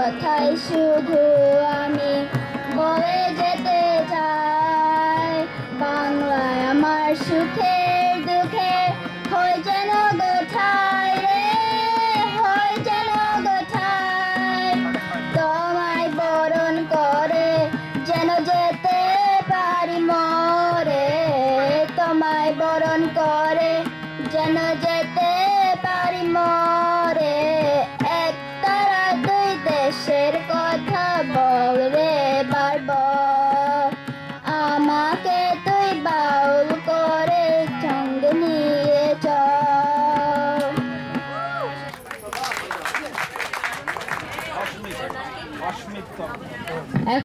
কথাই শুধু আমি বলে যেতে চাই। বাংলায় আমার সুখের দুঃখে হয় যেন গোঠায় রে, হয় যেন গোঠায়। তোমায় বরণ করে যেন যেতে পারি মরে, তোমায় বরণ করে যেন যেতে পারি মরে। এক তারা দুই দেশের কথা বল রে বারবার, আমাকে তুই বাউল করে সঙ্গে নিয়ে চল।